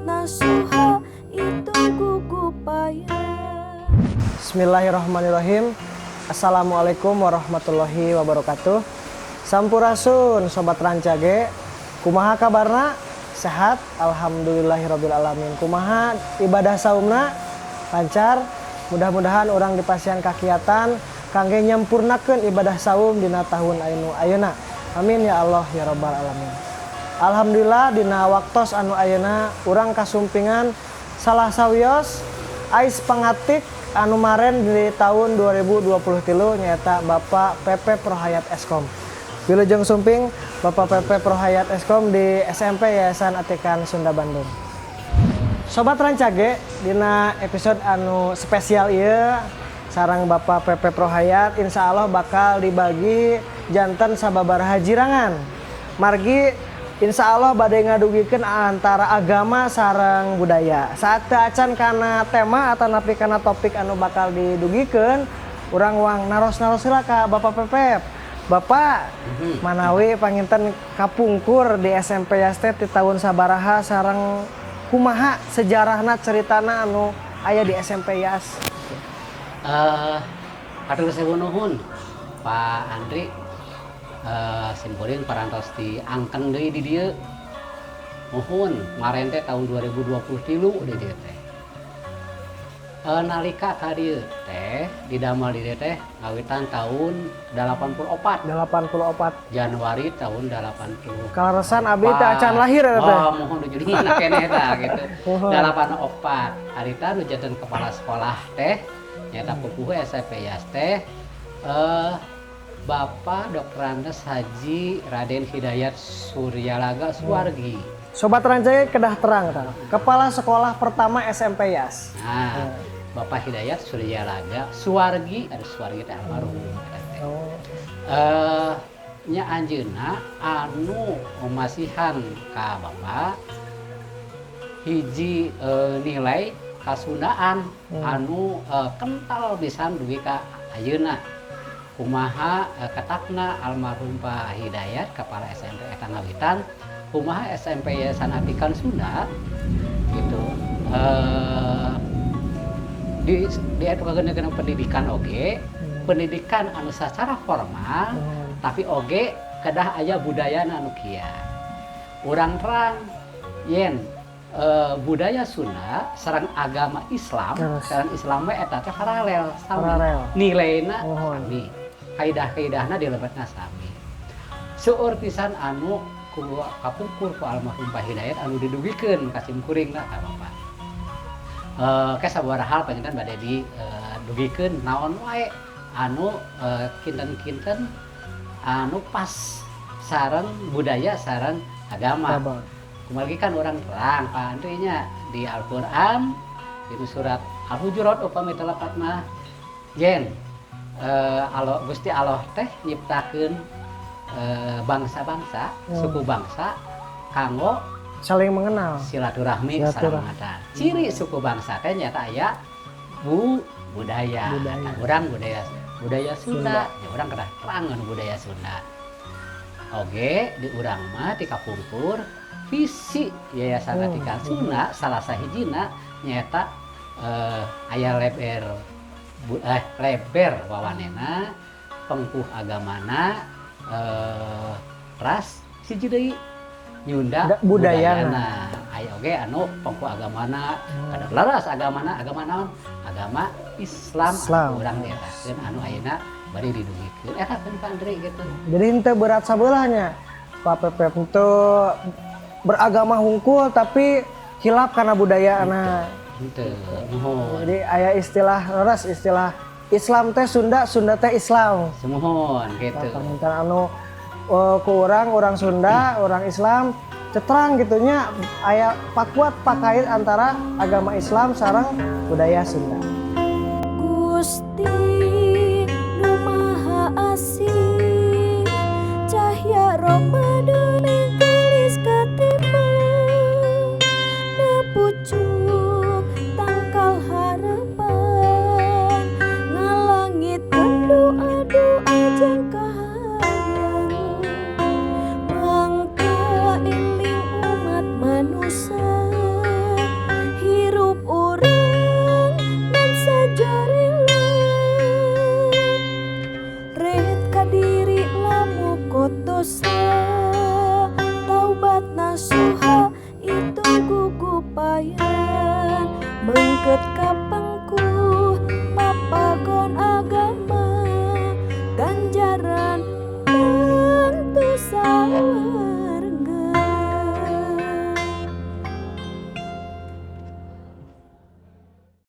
nasuha itu gugup payah. Bismillahirrahmanirrahim. Assalamualaikum warahmatullahi wabarakatuh. Sampurasun sobat Rancage, kumaha kabarna? Sehat? Alhamdulillahirabbil alamin. Kumaha ibadah saumna? Lancar? Mudah-mudahan orang di pasien kakiatan kangge nyempurnakeun ibadah saum dina tahun anu ayeuna. Amin ya Allah ya rabbal alamin. Alhamdulillah dina waktos anu ayeuna urang kasumpingan salah sawios ais pangatik anu maren di tahun 2023 nyaeta Bapak Pepe Prohayat Eskom. Wilujeng sumping Bapak Pepe Prohayat Eskom di SMP Yayasan Atikan Sunda Bandung. Sobat Rancage, dina episode anu spesial ieu sareng Bapak Pepe Prohayat insya Allah bakal dibagi janten sababaraha jirangan. Margi insya Allah bade ngadugikeun antara agama sareng budaya. Saat teu acan kana tema atau napi kana topik anu bakal didugikeun, urang wang naros-naros heula ka Bapak Pepe. Bapak manawi panginten kapungkur di SMP Yaste di tahun sabaraha sareng kumaha sejarahna ceritana anu aya di SMP Yas. Katur sewu nuhun Pak Andri, simpurin parantos diangkeng deui di dieu. Nuhun, maren teh tahun 2023 di dieu teh. Nalika ka dieu teh didamel di dieu teh ngawitan tahun 84. Januari tahun 80. Kalaresan abdi teh acan lahir eta teh. Oh, mohon jadi ngina keneh tah gitu. 84. Harita nu janten kepala sekolah teh nyata pupuh SMP Yas teh Bapak Dr. Andes Haji Raden Hidayat Suryalaga Suwargi. Sobat Rancage kedah terang tah. Kepala sekolah pertama SMP Yas. Nah, Bapak Hidayat Suryalaga Suwargi, ada Suwargi teh almarhum. Nya anjeunna anu masihan ka Bapak hiji nilai kasundaan anu kental pisan dugi ka ayeuna. Kumaha katakna almarhum Pak Hidayat kepala SMP eta ngawitan kumaha SMP Yayasan Atikan Sunda gitu di edukakeun pendidikan oge pendidikan anu secara formal tapi oge kedah aya budayana anu kieu urang terang yen budaya Sunda sareng agama Islam sareng Islam we eta teh paralel sami nilaina sami kaidah-kaidahna dilebetna sami seueur pisan anu kapungkur ku almarhum Pak Hidayat anu didugikeun ka simkuringna ka Bapak ke sabaraha hal panjenengan bade didugikeun naon wae anu kinten-kinten anu pas sareng budaya sareng agama. Kumalgi kan orang terang Pak Andri nya di Al-Qur'an di surat Al-Hujurat upami telepat mah yen Allah Gusti Allah teh nyiptakeun bangsa-bangsa, suku bangsa kanggo saling mengenal, silaturahmi salamatan. Ciri suku bangsa teh nyata aya budaya. Urang budaya Sunda, ya urang kedah terangan budaya Sunda. Oge di urang mah ti kapungkur visi Yayasan Atikan Sunda salah sahijina nyaeta aya leber wawanena pengkuh agamana ras siji deui nyunda budayana aya oge anu pengkuh agamana kada laras agamana agama naon agama Islam. Urang dietakeun anu ayeuna bari didugikeun eta kan Pak Andri gitu. Jadi henteu berat sabelahnya Pak Pepe untuk beragama hungkul tapi hilap karena budaya anak. Jadi aya istilah leres istilah Islam teh Sunda, Sunda teh Islam. Semohon gitu. Permintaan anu ku orang Sunda, orang Islam cetrang gitunya aya pakuat pakait antara agama Islam sareng budaya Sunda. Gusti nu maha asih cahya Ramadan gelis katimbang na pucuk tangkal harapan ngalangitkeun doa-doa jeung kahayan mangka eling umat manusia diri lamu kotosa, taubat nasuha itu gugupayan, bengket kapan